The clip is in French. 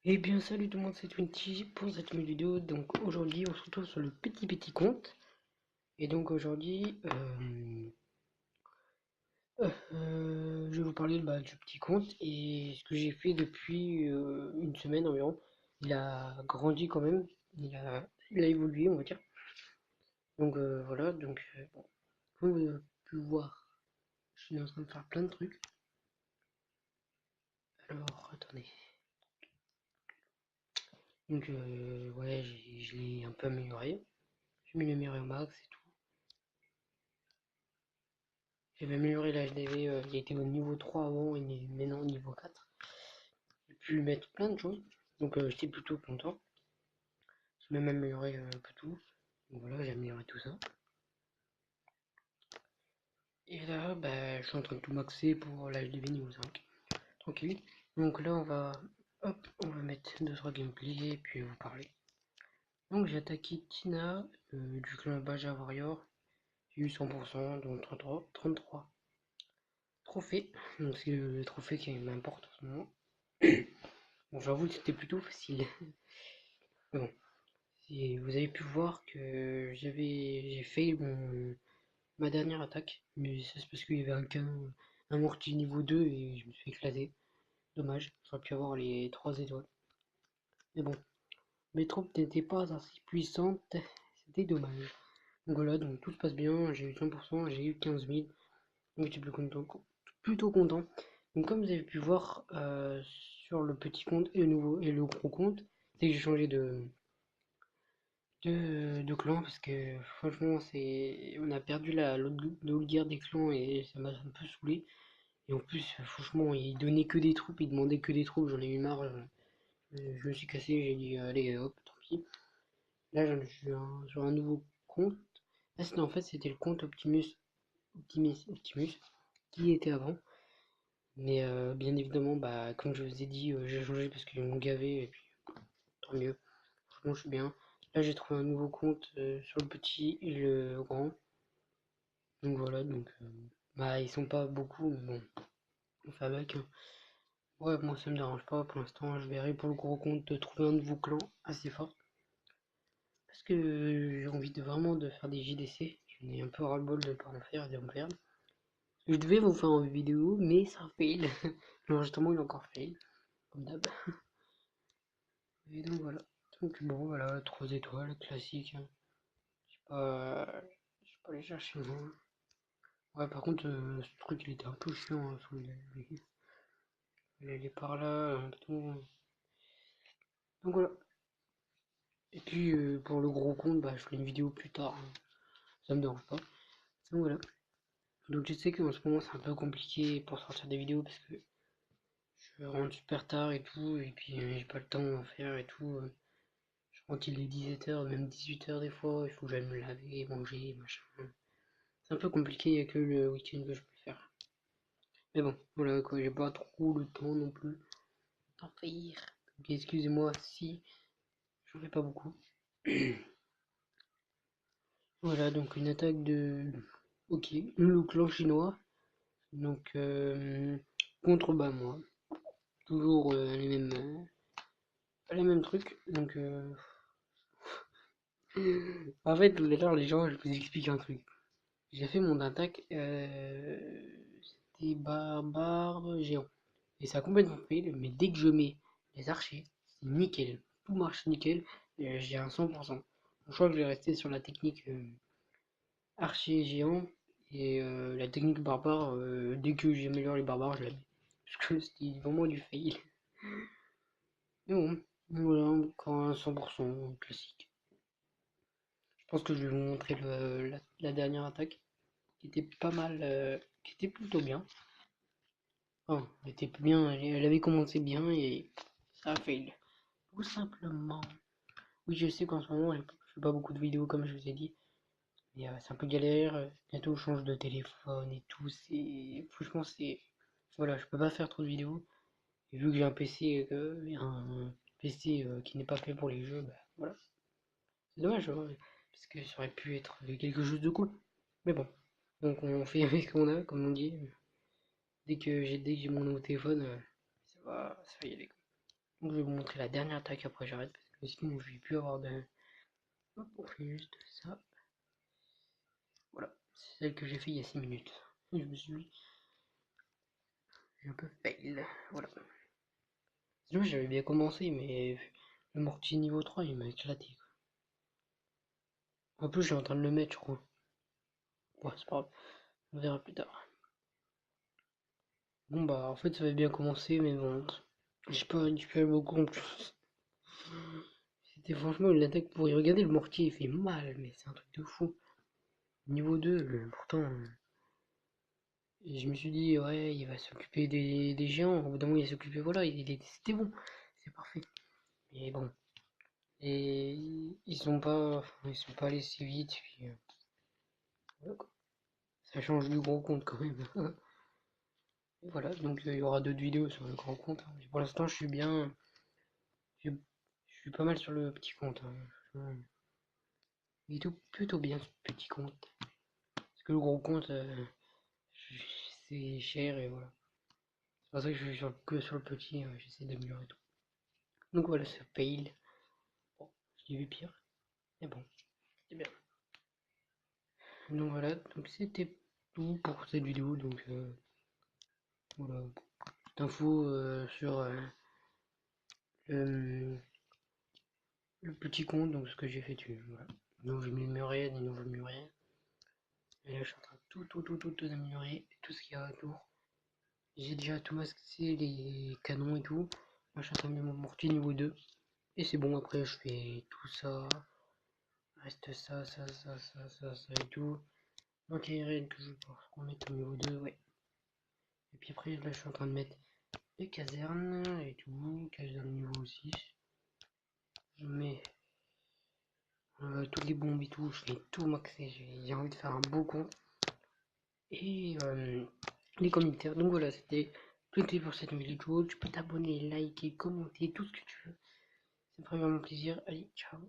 Eh bien salut tout le monde, c'est Twenty pour cette nouvelle vidéo. Donc aujourd'hui on se retrouve sur le petit compte. Et donc aujourd'hui je vais vous parler du petit compte et ce que j'ai fait depuis une semaine environ. Il a grandi quand même, il a évolué on va dire. Donc voilà, bon, comme vous avez pu voir, je suis en train de faire plein de trucs. Alors attendez. Donc ouais, je l'ai un peu amélioré. J'ai mis le meilleur au max et tout. J'avais amélioré la HDV, il était au niveau 3 avant, il est maintenant au niveau 4. J'ai pu mettre plein de choses, donc j'étais plutôt content. J'ai même amélioré un peu tout. Donc voilà, j'ai amélioré tout ça. Et là, je suis en train de tout maxer pour l'HDV niveau 5. Tranquille. Donc là, on va mettre 2-3 gameplays et puis vous parler. Donc j'ai attaqué Tina du clan Baja Warrior. J'ai eu 100%, donc 33 trophées. Donc c'est le trophée qui m'importe en ce moment. Bon, j'avoue que c'était plutôt facile. Mais bon, vous avez pu voir que j'ai fait ma dernière attaque, mais ça c'est parce qu'il y avait un mortier niveau 2 et je me suis éclaté. Dommage, j'aurais pu avoir les 3 étoiles. Mais bon, mes troupes n'étaient pas assez puissantes, c'était dommage. Donc voilà, donc tout se passe bien, j'ai eu 100%, j'ai eu 15 000, donc j'étais plutôt content. Donc comme vous avez pu voir sur le petit compte et le gros compte, c'est que j'ai changé de clan parce que franchement on a perdu l'autre guerre des clans et ça m'a un peu saoulé. Et en plus franchement il donnait que des troupes, il demandait que des troupes, j'en ai eu marre, je me suis cassé, j'ai dit allez hop tant pis. Là je suis sur un nouveau compte. Là en fait c'était le compte Optimus qui était avant. Mais bien évidemment comme je vous ai dit j'ai changé parce qu'ils m'ont gavé et puis tant mieux. Franchement je suis bien. Là j'ai trouvé un nouveau compte sur le petit et le grand. Donc voilà, ils sont pas beaucoup, mais bon, on fait avec, hein. Ouais, moi ça me dérange pas pour l'instant, je verrai pour le gros compte de trouver un nouveau clan assez fort. Parce que j'ai envie de vraiment de faire des JDC, j'en ai un peu ras-le-bol de pas en faire et de me perdre. Je devais vous faire une vidéo, mais ça fail. L'enregistrement il a encore fail, comme d'hab. Et donc voilà. Donc bon voilà, 3 étoiles, classique, hein. Je sais pas aller chercher moi. Ouais par contre ce truc il était un peu chiant, hein, il allait par là, tout. Donc voilà. Et puis pour le gros compte, je ferai une vidéo plus tard, hein. Ça me dérange pas. Donc voilà. Donc je sais qu'en ce moment c'est un peu compliqué pour sortir des vidéos parce que je rentre super tard et tout, et puis j'ai pas le temps à faire et tout. Je rentre il est 17 h, même 18 h des fois, il faut que j'aille me laver, manger, machin. C'est un peu compliqué, il n'y a que le week-end que je peux faire. Mais bon, voilà quoi, j'ai pas trop le temps non plus d'en faire. Donc excusez-moi si j'en fais pas beaucoup. Voilà, donc une attaque de... Ok, le clan chinois. Donc, contre moi. Toujours les mêmes trucs. Donc, en fait, tout à l'heure, les gens, je vous explique un truc. J'ai fait mon attaque, c'était barbare géant. Et ça a complètement fail, mais dès que je mets les archers, c'est nickel. Tout marche nickel, et j'ai un 100%. Je crois que je vais rester sur la technique archer géant. Et la technique barbare, dès que j'améliore les barbares, je la mets. Parce que c'était vraiment du fail. Mais bon, voilà, encore un 100% classique. Je pense que je vais vous montrer la dernière attaque, qui était pas mal, qui était plutôt bien. Enfin, elle était bien, elle avait commencé bien et ça a fail. Tout simplement. Oui, je sais qu'en ce moment, je fais pas beaucoup de vidéos comme je vous ai dit. Mais c'est un peu galère. Bientôt, je change de téléphone et tout. Franchement, c'est. Voilà, je peux pas faire trop de vidéos. Et vu que j'ai un PC qui n'est pas fait pour les jeux, voilà. C'est dommage, hein, parce que ça aurait pu être quelque chose de cool. Mais bon, donc on fait avec ce qu'on a, comme on dit. Dès que j'ai mon nouveau téléphone, ça va y aller, quoi. Donc je vais vous montrer la dernière attaque, après j'arrête parce que sinon je vais plus avoir de... Hop, on fait juste ça. Voilà, c'est celle que j'ai fait il y a 6 minutes. Et je me suis dit, j'ai un peu fail. Voilà. Sinon j'avais bien commencé, mais le mortier niveau 3 il m'a éclaté, quoi. En plus je suis en train de le mettre, je crois. Ouais, c'est pas grave, on verra plus tard. Bon bah en fait ça avait bien commencé, mais bon, j'ai pas récupéré beaucoup en plus. C'était franchement une attaque pour y regarder, le mortier il fait mal, mais c'est un truc de fou. Niveau 2, pourtant, et je me suis dit, ouais, il va s'occuper des géants. Au bout d'un moment, il s'occupait, voilà, c'était bon, c'est parfait. Mais bon, et ils sont pas allés si vite. Puis, voilà, quoi. Ça change du gros compte quand même. Et voilà, donc il y aura d'autres vidéos sur le grand compte, hein. Mais pour l'instant, je suis bien, je, je suis pas mal sur le petit compte, hein. Il est tout plutôt bien ce petit compte. Parce que le gros compte, c'est cher et voilà. C'est pour ça que je suis que sur le petit, j'essaie d'améliorer tout. Donc voilà, ça fail. Bon, j'ai vu pire. Mais bon, c'est bien. Donc voilà, donc c'était tout pour cette vidéo. Donc voilà, petite info sur le, le petit compte, donc ce que j'ai fait dessus. Voilà. Donc j'ai mis le muret, des nouveaux murets. Et là je suis en train de tout améliorer, tout ce qu'il y a autour. J'ai déjà tout masqué, les canons et tout. Là je suis en train de mettre mon mortier niveau 2. Et c'est bon, après je fais tout ça. Reste ça et tout. Donc il y a rien que je pense qu'on mette au niveau 2, ouais. Et puis après, là, je suis en train de mettre les casernes et tout, caserne niveau 6. Je mets toutes les bombes et tout, je fais tout maxer. J'ai envie de faire un beau compte. Et les commentaires. Donc voilà, c'était tout pour cette vidéo. Tu peux t'abonner, liker, commenter, tout ce que tu veux. Ça me ferait vraiment plaisir. Allez, ciao.